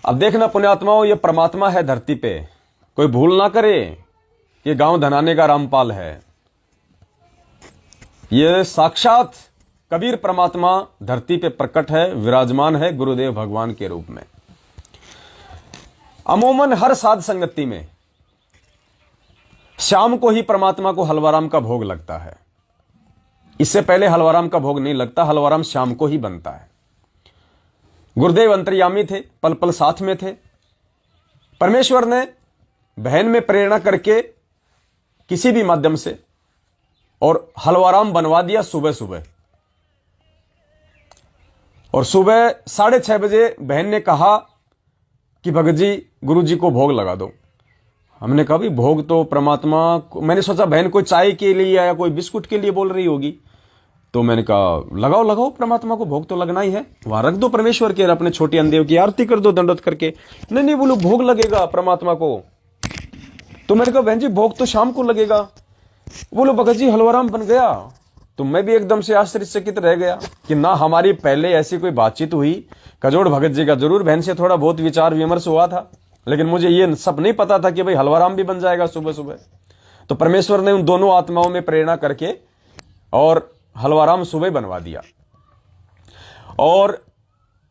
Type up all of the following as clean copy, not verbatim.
अब देखना पुण्यात्माओं, ये परमात्मा है धरती पे, कोई भूल ना करे कि गांव धनाने का रामपाल है। ये साक्षात कबीर परमात्मा धरती पे प्रकट है, विराजमान है गुरुदेव भगवान के रूप में। अमूमन हर साध संगति में शाम को ही परमात्मा को हलवाराम का भोग लगता है। इससे पहले हलवाराम का भोग नहीं लगता, हलवाराम शाम को ही बनता है। गुरुदेव अंतर्यामी थे, पल पल साथ में थे। परमेश्वर ने बहन में प्रेरणा करके किसी भी माध्यम से और हलवाराम बनवा दिया सुबह सुबह। और सुबह 6:30 बजे बहन ने कहा कि भगत जी गुरु जी को भोग लगा दो। हमने कहा भी भोग तो परमात्मा को, मैंने सोचा बहन कोई चाय के लिए या कोई बिस्कुट के लिए बोल रही होगी, तो मैंने कहा लगाओ लगाओ, परमात्मा को भोग तो लगना ही है, वहां रख दो परमेश्वर के, अपने छोटे अंधेव की आरती कर दो दंडवत करके। नहीं नहीं बोलो भोग लगेगा परमात्मा को। तो मैंने कहा बहन जी भोग तो शाम को लगेगा। बोलो भगत जी हलवाराम बन गया। तो मैं भी एकदम से आश्चर्यचकित रह गया कि ना हमारी पहले ऐसी कोई बातचीत हुई। कजोड़ भगत जी का जरूर बहन से थोड़ा बहुत विचार विमर्श हुआ था, लेकिन मुझे ये सब नहीं पता था कि भाई हलवाराम भी बन जाएगा सुबह सुबह। तो परमेश्वर ने उन दोनों आत्माओं में प्रेरणा करके और हलवाराम सुबह बनवा दिया। और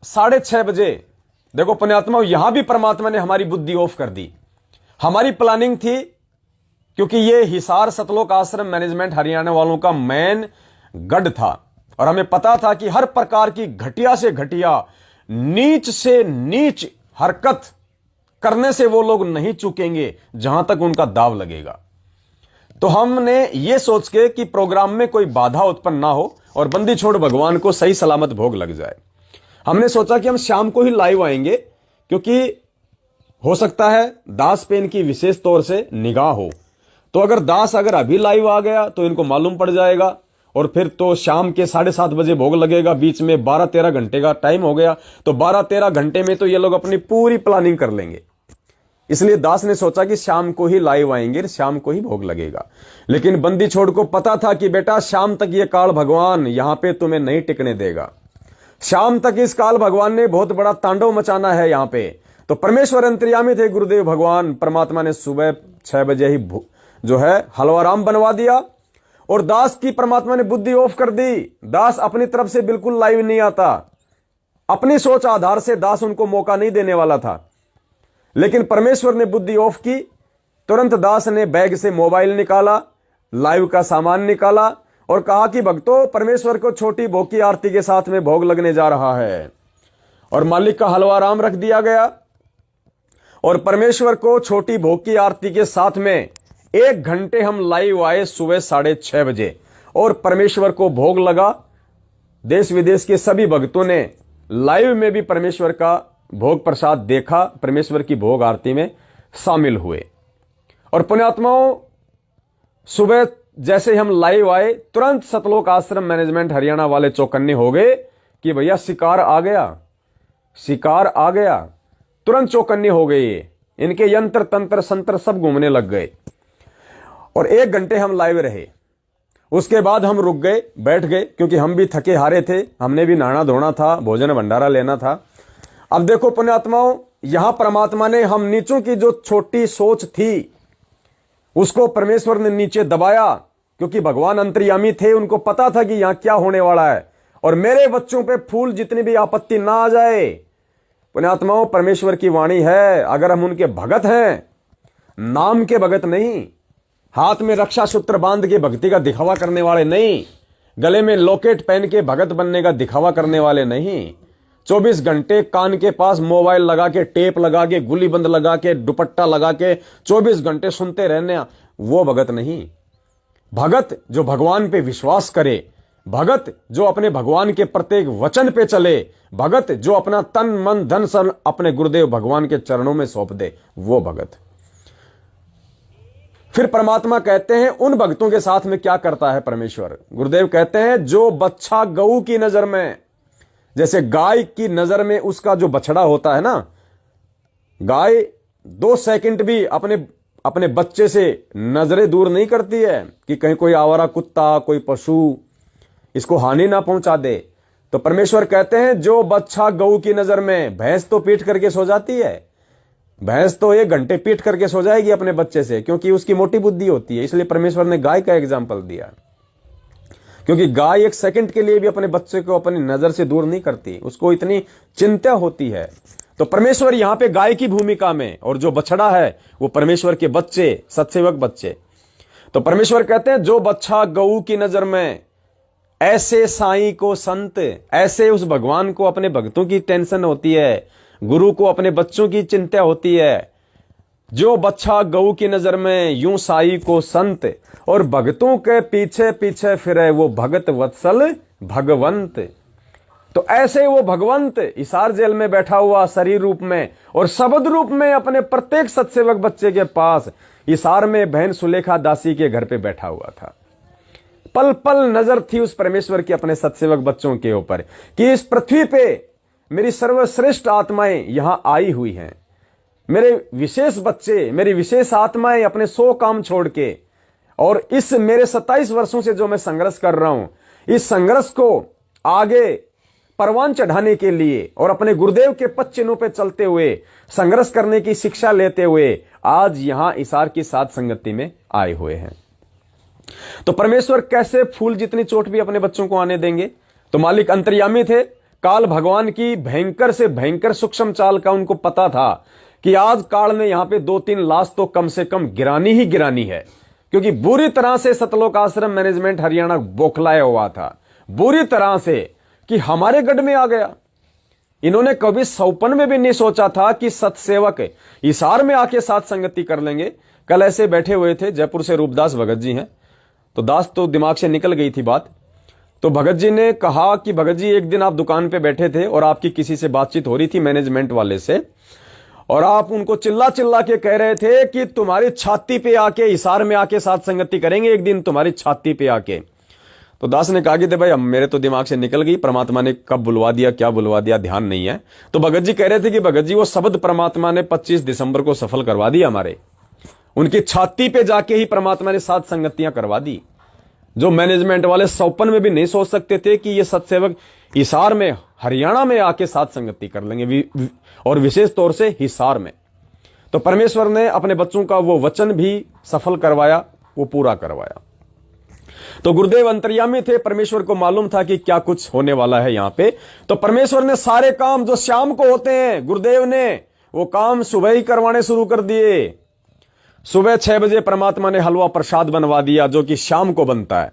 6:30 बजे देखो पुण्यात्मा, यहां भी परमात्मा ने हमारी बुद्धि ऑफ कर दी। हमारी प्लानिंग थी, क्योंकि ये हिसार सतलोक आश्रम मैनेजमेंट हरियाणा वालों का मेन गढ़ था और हमें पता था कि हर प्रकार की घटिया से घटिया, नीच से नीच हरकत करने से वो लोग नहीं चूकेंगे जहां तक उनका दाव लगेगा। तो हमने ये सोच के कि प्रोग्राम में कोई बाधा उत्पन्न ना हो और बंदी छोड़ भगवान को सही सलामत भोग लग जाए, हमने सोचा कि हम शाम को ही लाइव आएंगे, क्योंकि हो सकता है दास पे इनकी विशेष तौर से निगाह हो। तो अगर दास अभी लाइव आ गया तो इनको मालूम पड़ जाएगा और फिर तो शाम के 7:30 बजे भोग लगेगा। बीच में 12-13 घंटे का टाइम हो गया, तो 12-13 घंटे में तो ये लोग अपनी पूरी प्लानिंग कर लेंगे। इसलिए दास ने सोचा कि शाम को ही लाइव आएंगे, शाम को ही भोग लगेगा। लेकिन बंदी छोड़ को पता था कि बेटा शाम तक ये काल भगवान यहां पे तुम्हें नहीं टिकने देगा। शाम तक इस काल भगवान ने बहुत बड़ा तांडव मचाना है यहां पे। तो परमेश्वर अंतर्यामी थे गुरुदेव भगवान परमात्मा ने सुबह 6 बजे ही जो है हलवाराम बनवा दिया और दास की परमात्मा ने बुद्धि ऑफ कर दी। दास अपनी तरफ से बिल्कुल लाइव नहीं आता, अपनी सोच आधार से दास उनको मौका नहीं देने वाला था। लेकिन परमेश्वर ने बुद्धि ऑफ की। तुरंत दास ने बैग से मोबाइल निकाला, लाइव का सामान निकाला और कहा कि भक्तों परमेश्वर को छोटी भोग की आरती के साथ में भोग लगने जा रहा है। और मालिक का हलवाराम रख दिया गया और परमेश्वर को छोटी भोग की आरती के साथ में 1 घंटे हम लाइव आए सुबह 6:30 बजे और परमेश्वर को भोग लगा। देश विदेश के सभी भक्तों ने लाइव में भी परमेश्वर का भोग प्रसाद देखा, परमेश्वर की भोग आरती में शामिल हुए। और पुण्यात्माओं, सुबह जैसे हम लाइव आए तुरंत सतलोक आश्रम मैनेजमेंट हरियाणा वाले चौकन्ने हो गए कि भैया शिकार आ गया, शिकार आ गया। तुरंत चौकन्ने हो गए, इनके यंत्र तंत्र संत्र सब घूमने लग गए। और 1 घंटे हम लाइव रहे। उसके बाद हम रुक गए, बैठ गए, क्योंकि हम भी थके हारे थे, हमने भी नहाना धोना था, भोजन भंडारा लेना था। अब देखो पुण्यात्माओं, यहां परमात्मा ने हम नीचों की जो छोटी सोच थी उसको परमेश्वर ने नीचे दबाया, क्योंकि भगवान अंतर्यामी थे, उनको पता था कि यहां क्या होने वाला है और मेरे बच्चों पे फूल जितनी भी आपत्ति ना आ जाए। पुण्यात्माओं, परमेश्वर की वाणी है, अगर हम उनके भगत हैं, नाम के भगत नहीं, हाथ में रक्षा सूत्र बांध के भक्ति का दिखावा करने वाले नहीं, गले में लॉकेट पहन के भगत बनने का दिखावा करने वाले नहीं, 24 घंटे कान के पास मोबाइल लगा के, टेप लगा के, गुली बंद लगा के, दुपट्टा लगा के 24 घंटे सुनते रहने, वो भगत नहीं। भगत जो भगवान पे विश्वास करे, भगत जो अपने भगवान के प्रत्येक वचन पे चले, भगत जो अपना तन मन धन सन अपने गुरुदेव भगवान के चरणों में सौंप दे, वो भगत। फिर परमात्मा कहते हैं उन भक्तों के साथ में क्या करता है परमेश्वर। गुरुदेव कहते हैं जो बच्चा गऊ की नजर में, जैसे गाय की नजर में उसका जो बछड़ा होता है ना, गाय 2 सेकंड भी अपने बच्चे से नजरें दूर नहीं करती है कि कहीं कोई आवारा कुत्ता, कोई पशु इसको हानि ना पहुंचा दे। तो परमेश्वर कहते हैं जो बच्चा गऊ की नजर में, भैंस तो पीट करके सो जाती है, भैंस तो 1 घंटे पीट करके सो जाएगी अपने बच्चे से, क्योंकि उसकी मोटी बुद्धि होती है। इसलिए परमेश्वर ने गाय का एग्जाम्पल दिया, क्योंकि गाय 1 सेकंड के लिए भी अपने बच्चे को अपनी नजर से दूर नहीं करती, उसको इतनी चिंता होती है। तो परमेश्वर यहां पे गाय की भूमिका में, और जो बछड़ा है वो परमेश्वर के बच्चे, सतसेवक बच्चे। तो परमेश्वर कहते हैं जो बच्चा गऊ की नजर में, ऐसे साईं को संत, ऐसे उस भगवान को अपने भक्तों की टेंशन होती है, गुरु को अपने बच्चों की चिंता होती है। जो बच्चा गऊ की नजर में, यूं साई को संत, और भक्तों के पीछे पीछे फिरे वो भगत वत्सल भगवंत। तो ऐसे वो भगवंत हिसार जेल में बैठा हुआ शरीर रूप में और शब्द रूप में अपने प्रत्येक सतसेवक बच्चे के पास हिसार में बहन सुलेखा दासी के घर पे बैठा हुआ था। पल पल नजर थी उस परमेश्वर की अपने सतसेवक बच्चों के ऊपर कि इस पृथ्वी पे मेरी सर्वश्रेष्ठ आत्माएं यहां आई हुई हैं, मेरे विशेष बच्चे, मेरी विशेष आत्माएं अपने 100 काम छोड़ के, और इस मेरे 27 वर्षों से जो मैं संघर्ष कर रहा हूं, इस संघर्ष को आगे परवान चढ़ाने के लिए और अपने गुरुदेव के पद चिन्हों पे चलते हुए संघर्ष करने की शिक्षा लेते हुए आज यहां इसार की साथ संगति में आए हुए हैं। तो परमेश्वर कैसे फूल जितनी चोट भी अपने बच्चों को आने देंगे? तो मालिक अंतर्यामी थे, काल भगवान की भयंकर से भयंकर सूक्ष्म चाल का उनको पता था कि आज काल में यहां पे 2-3 लाश तो कम से कम गिरानी ही गिरानी है, क्योंकि बुरी तरह से सतलोक आश्रम मैनेजमेंट हरियाणा बौखलाया हुआ था, बुरी तरह से कि हमारे गढ़ में आ गया। इन्होंने कभी सौपन में भी नहीं सोचा था कि सतसेवक हिसार में आके साथ संगति कर लेंगे। कल ऐसे बैठे हुए थे, जयपुर से रूपदास भगत जी हैं, तो दास तो दिमाग से निकल गई थी बात। तो भगत जी ने कहा कि भगत जी एक दिन आप दुकान पे बैठे थे और आपकी किसी से बातचीत हो रही थी मैनेजमेंट वाले से, और आप उनको चिल्ला चिल्ला के कह रहे थे कि तुम्हारी छाती पे आके हिसार में आके साथ संगति करेंगे एक दिन, तुम्हारी छाती पे आके। तो दास ने कहा कि भाई अब मेरे तो दिमाग से निकल गई, परमात्मा ने कब बुलवा दिया, क्या बुलवा दिया, ध्यान नहीं है। तो भगत जी कह रहे थे कि भगत जी वो शब्द परमात्मा ने 25 दिसंबर को सफल करवा दिया हमारे, उनकी छाती पे जाके ही परमात्मा ने साथ संगतियां करवा दी, जो मैनेजमेंट वाले सौपन में भी नहीं सोच सकते थे कि ये सतसेवक हिसार में, हरियाणा में आके साथ संगति कर लेंगे, और विशेष तौर से हिसार में। तो परमेश्वर ने अपने बच्चों का वो वचन भी सफल करवाया, वो पूरा करवाया। तो गुरुदेव अंतर्यामी थे, परमेश्वर को मालूम था कि क्या कुछ होने वाला है यहां पे। तो परमेश्वर ने सारे काम जो शाम को होते हैं, गुरुदेव ने वो काम सुबह ही करवाने शुरू कर दिए। सुबह 6 बजे परमात्मा ने हलवा प्रसाद बनवा दिया जो कि शाम को बनता है।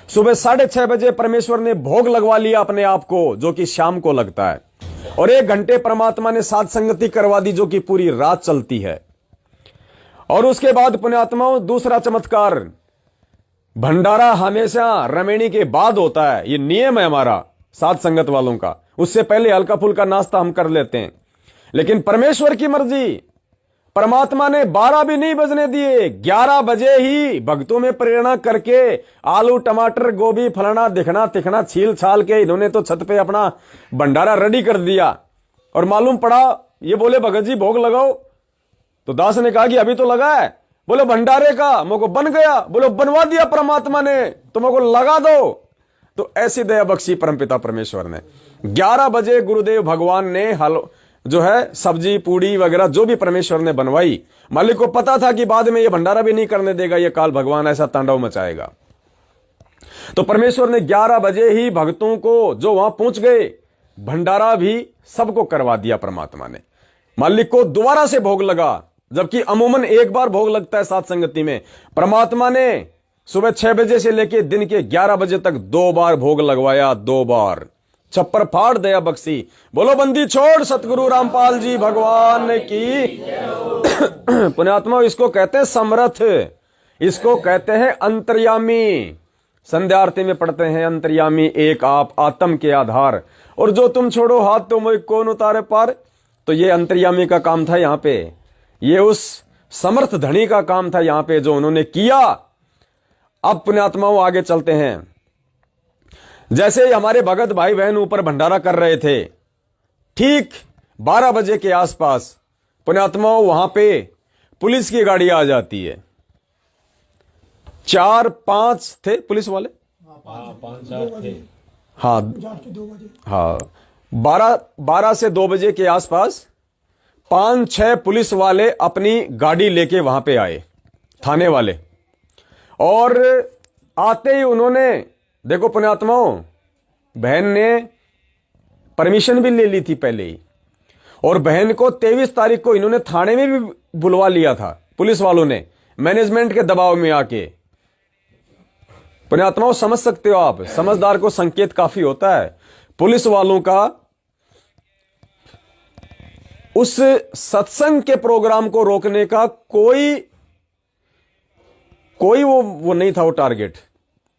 सुबह 6:30 बजे परमेश्वर ने भोग लगवा लिया अपने आप को, जो कि शाम को लगता है। और 1 घंटे परमात्मा ने साथ संगति करवा दी, जो कि पूरी रात चलती है। और उसके बाद पुण्यात्माओं दूसरा चमत्कार, भंडारा हमेशा रमेणी के बाद होता है, ये नियम है हमारा साथ संगत वालों का। उससे पहले हल्का फुल्का नाश्ता हम कर लेते हैं, लेकिन परमेश्वर की मर्जी, परमात्मा ने 12 भी नहीं बजने दिए, 11 बजे ही भक्तों में प्रेरणा करके आलू टमाटर गोभी फलाना दिखना तिखना छील छाल के इन्होंने तो छत पे अपना भंडारा रेडी कर दिया। और मालूम पड़ा ये बोले भगत जी भोग लगाओ, तो दास ने कहा कि अभी तो लगा है। बोले भंडारे का मुझको बन गया, बोलो बनवा दिया परमात्मा ने, तो मुझको लगा दो। तो ऐसी दया बख्शी परमपिता परमेश्वर ने। 11 बजे गुरुदेव भगवान ने जो है सब्जी पूड़ी वगैरह जो भी परमेश्वर ने बनवाई, मालिक को पता था कि बाद में ये भंडारा भी नहीं करने देगा, ये काल भगवान ऐसा तांडव मचाएगा। तो परमेश्वर ने 11 बजे ही भक्तों को जो वहां पहुंच गए, भंडारा भी सबको करवा दिया परमात्मा ने। मालिक को दोबारा से भोग लगा, जबकि अमूमन एक बार भोग लगता है साथ संगति में। परमात्मा ने सुबह 6 बजे से लेकर दिन के 11 बजे तक 2 बार भोग लगवाया, 2 बार। छप्पर फाड़ दया बख्शी, बोलो बंदी छोड़ सतगुरु रामपाल जी भगवान की। पुण्यात्मा इसको कहते हैं समर्थ, इसको कहते हैं अंतर्यामी। संध्या आरती में पढ़ते हैं अंतर्यामी एक आप आत्म के आधार, और जो तुम छोड़ो हाथ तो मोह कौन उतारे पार। तो ये अंतर्यामी का काम था यहाँ पे, ये उस समर्थ धनी का काम था यहां पे जो उन्होंने किया। अब पुण्यात्माओं आगे चलते हैं। जैसे हमारे भगत भाई बहन ऊपर भंडारा कर रहे थे, ठीक 12 बजे के आसपास पुण्यात्माओं वहां पे पुलिस की गाड़ी आ जाती है। 4-5 थे पुलिस वाले, 5-4 थे। हाँ हाँ, 12 से 2 बजे के आसपास 5-6 पुलिस वाले अपनी गाड़ी लेके वहां पे आए, थाने वाले। और आते ही उन्होंने, देखो पुण्यात्माओं, बहन ने परमिशन भी ले ली थी पहले ही, और बहन को 23 तारीख को इन्होंने थाने में भी बुलवा लिया था पुलिस वालों ने, मैनेजमेंट के दबाव में आके। पुण्यात्माओं समझ सकते हो आप, समझदार को संकेत काफी होता है। पुलिस वालों का उस सत्संग के प्रोग्राम को रोकने का कोई वो नहीं था, वो टारगेट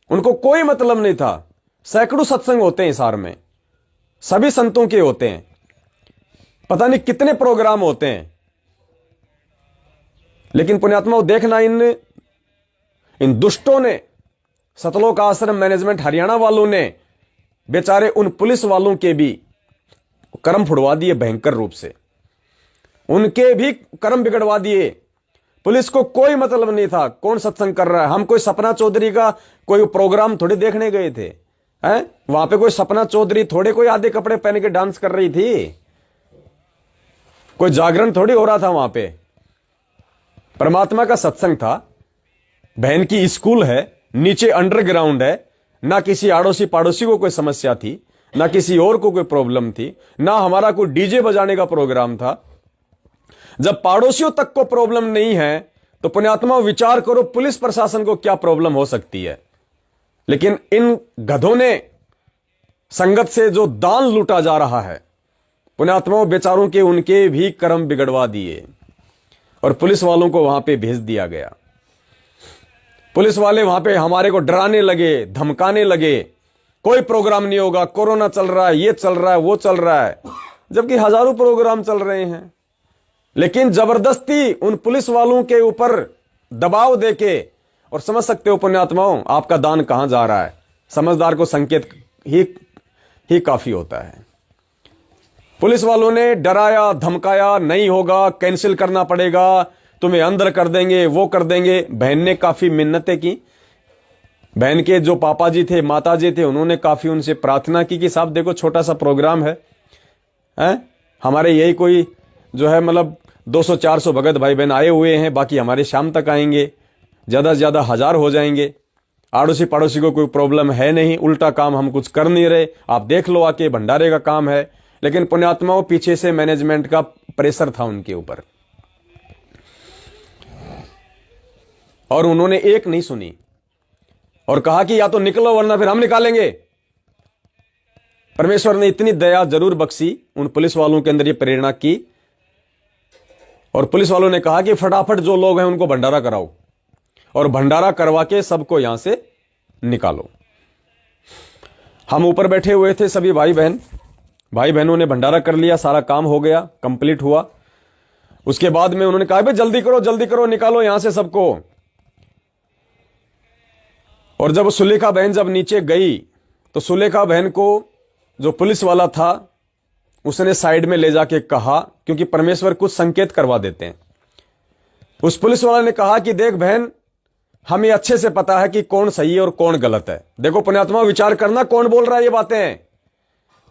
उनको कोई मतलब नहीं था। सैकड़ों सत्संग होते हैं हिसार में, सभी संतों के होते हैं, पता नहीं कितने प्रोग्राम होते हैं। लेकिन पुण्यात्मा देखना, इन दुष्टों ने, सतलोक आश्रम मैनेजमेंट हरियाणा वालों ने बेचारे उन पुलिस वालों के भी कर्म फुड़वा दिए भयंकर रूप से, उनके भी कर्म बिगड़वा दिए। पुलिस को कोई मतलब नहीं था कौन सत्संग कर रहा है। हम कोई सपना चौधरी का कोई प्रोग्राम थोड़ी देखने गए थे, हैं? वहां पे कोई सपना चौधरी थोड़े कोई आधे कपड़े पहन के डांस कर रही थी, कोई जागरण थोड़ी हो रहा था वहां पे। परमात्मा का सत्संग था, बहन की स्कूल है, नीचे अंडरग्राउंड है, ना किसी आड़ोसी पाड़ोसी को कोई समस्या थी, ना किसी और को कोई प्रॉब्लम थी, ना हमारा कोई डीजे बजाने का प्रोग्राम था। जब पड़ोसियों तक को प्रॉब्लम नहीं है तो पुण्यात्मा विचार करो पुलिस प्रशासन को क्या प्रॉब्लम हो सकती है। लेकिन इन गधों ने संगत से जो दान लूटा जा रहा है, पुण्यात्माओं बेचारों के उनके भी कर्म बिगड़वा दिए और पुलिस वालों को वहां पे भेज दिया गया। पुलिस वाले वहां पे हमारे को डराने लगे, धमकाने लगे, कोई प्रोग्राम नहीं होगा, कोरोना चल रहा है, ये चल रहा है, वो चल रहा है, जबकि हजारों प्रोग्राम चल रहे हैं। लेकिन जबरदस्ती उन पुलिस वालों के ऊपर दबाव देके, और समझ सकते हो पुण्यात्माओं आपका दान कहां जा रहा है। समझदार को संकेत ही काफी होता है। पुलिस वालों ने डराया धमकाया, नहीं होगा, कैंसिल करना पड़ेगा, तुम्हें अंदर कर देंगे, वो कर देंगे। बहन ने काफी मिन्नतें की, बहन के जो पापा जी थे, माता जी थे, उन्होंने काफी उनसे प्रार्थना की कि साहब देखो छोटा सा प्रोग्राम है, हमारे यही कोई जो है मतलब 200-400 भगत भाई बहन आए हुए हैं, बाकी हमारे शाम तक आएंगे, ज्यादा से ज्यादा 1000 हो जाएंगे, आड़ोसी पड़ोसी को कोई प्रॉब्लम है नहीं, उल्टा काम हम कुछ कर नहीं रहे, आप देख लो आके, भंडारे का काम है। लेकिन पुण्यात्माओं पीछे से मैनेजमेंट का प्रेशर था उनके ऊपर, और उन्होंने एक नहीं सुनी और कहा कि या तो निकलो वरना फिर हम निकालेंगे। परमेश्वर ने इतनी दया जरूर बख्शी, उन पुलिस वालों के अंदर ये प्रेरणा की, और पुलिस वालों ने कहा कि फटाफट जो लोग हैं उनको भंडारा कराओ और भंडारा करवा के सबको यहां से निकालो। हम ऊपर बैठे हुए थे, सभी भाई बहनों ने भंडारा कर लिया, सारा काम हो गया, कंप्लीट हुआ। उसके बाद में उन्होंने कहा भाई जल्दी करो, निकालो यहां से सबको। और जब सुलेखा बहन जब नीचे गई तो सुलेखा बहन को जो पुलिस वाला था उसने साइड में ले जाके कहा, क्योंकि परमेश्वर कुछ संकेत करवा देते हैं। उस पुलिस वाले ने कहा कि देख बहन, हमें अच्छे से पता है कि कौन सही है और कौन गलत है। देखो पुण्यात्मा विचार करना, कौन बोल रहा है ये बातें।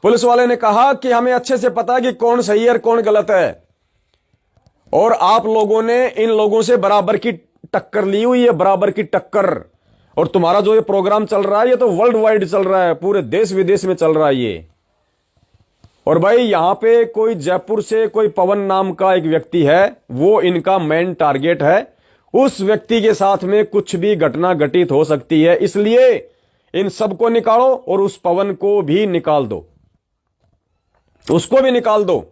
पुलिस वाले ने कहा कि हमें अच्छे से पता है कि कौन सही है और कौन गलत है, और आप लोगों ने इन लोगों से बराबर की टक्कर ली हुई है, बराबर की टक्कर। और तुम्हारा जो ये प्रोग्राम चल रहा है ये तो वर्ल्ड वाइड चल रहा है, पूरे देश विदेश में चल रहा है ये। और भाई यहां पे कोई जयपुर से कोई पवन नाम का एक व्यक्ति है, वो इनका मेन टारगेट है। उस व्यक्ति के साथ में कुछ भी घटना घटित हो सकती है, इसलिए इन सबको निकालो और उस पवन को भी निकाल दो, उसको भी निकाल दो,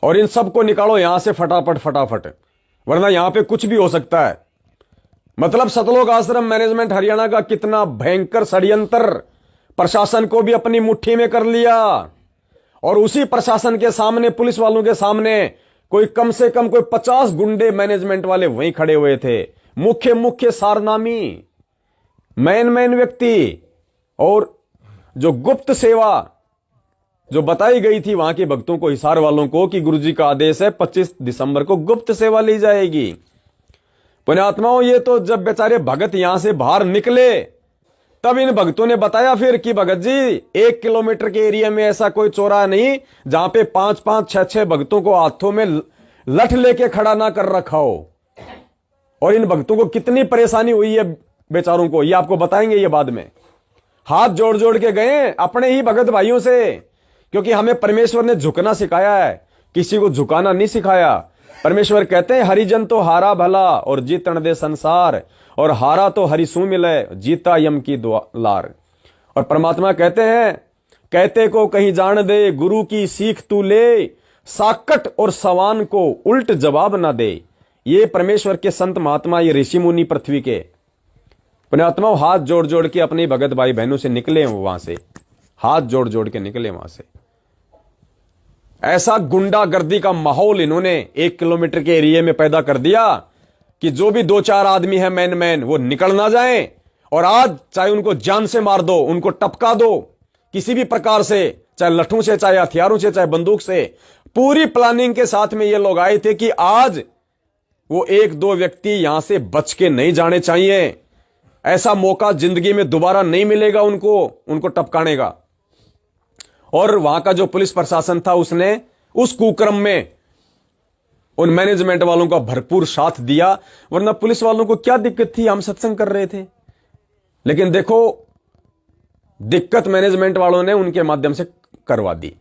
और इन सबको निकालो यहां से फटाफट, वरना यहां पे कुछ भी हो सकता है। मतलब सतलोक आश्रम मैनेजमेंट हरियाणा का कितना भयंकर षड्यंत्र प्रशासन को भी अपनी मुट्ठी में कर लिया, और उसी प्रशासन के सामने, पुलिस वालों के सामने कोई कम से कम कोई 50 गुंडे मैनेजमेंट वाले वहीं खड़े हुए थे, मुख्य सारनामी, मेन व्यक्ति। और जो गुप्त सेवा जो बताई गई थी वहां के भक्तों को, हिसार वालों को, कि गुरुजी का आदेश है 25 दिसंबर को गुप्त सेवा ली जाएगी। पुण्यात्माओं ये तो जब बेचारे भगत यहां से बाहर निकले, तब इन भक्तों ने बताया फिर कि भगत जी 1 किलोमीटर के एरिया में ऐसा कोई चौराहा नहीं जहां पे 5-5, 6-6 भक्तों को हाथों में लठ लेके खड़ा ना कर रखा हो। और इन भक्तों को कितनी परेशानी हुई है बेचारों को, ये आपको बताएंगे ये बाद में। हाथ जोड़ जोड़ के गए अपने ही भगत भाइयों से, क्योंकि हमें परमेश्वर ने झुकना सिखाया है, किसी को झुकाना नहीं सिखाया। परमेश्वर कहते हैं हरिजन तो हारा भला और जीतन दे संसार, और हारा तो हरि सू मिले जीता यम की दुलार। और परमात्मा कहते हैं कहते को कहीं जान दे गुरु की सीख तू ले, साकट और सवान को उल्ट जवाब ना दे। ये परमेश्वर के संत महात्मा, ये ऋषि मुनि पृथ्वी के पुण्यात्मा हाथ जोड़ जोड़ के अपने भगत भाई बहनों से निकले वहां से, हाथ जोड़ जोड़ के निकले वहां से। ऐसा गुंडागर्दी का माहौल इन्होंने 1 किलोमीटर के एरिया में पैदा कर दिया कि जो भी 2-4 आदमी है मैन वो निकल ना जाए। और आज चाहे उनको जान से मार दो, उनको टपका दो किसी भी प्रकार से, चाहे लठों से, चाहे हथियारों से, चाहे बंदूक से। पूरी प्लानिंग के साथ में ये लोग आए थे कि आज वो 1-2 व्यक्ति यहां से बच के नहीं जाने चाहिए। ऐसा मौका जिंदगी में दोबारा नहीं मिलेगा उनको टपकाने का। और वहां का जो पुलिस प्रशासन था उसने उस कुक्रम में उन मैनेजमेंट वालों का भरपूर साथ दिया, वरना पुलिस वालों को क्या दिक्कत थी, हम सत्संग कर रहे थे। लेकिन देखो दिक्कत मैनेजमेंट वालों ने उनके माध्यम से करवा दी।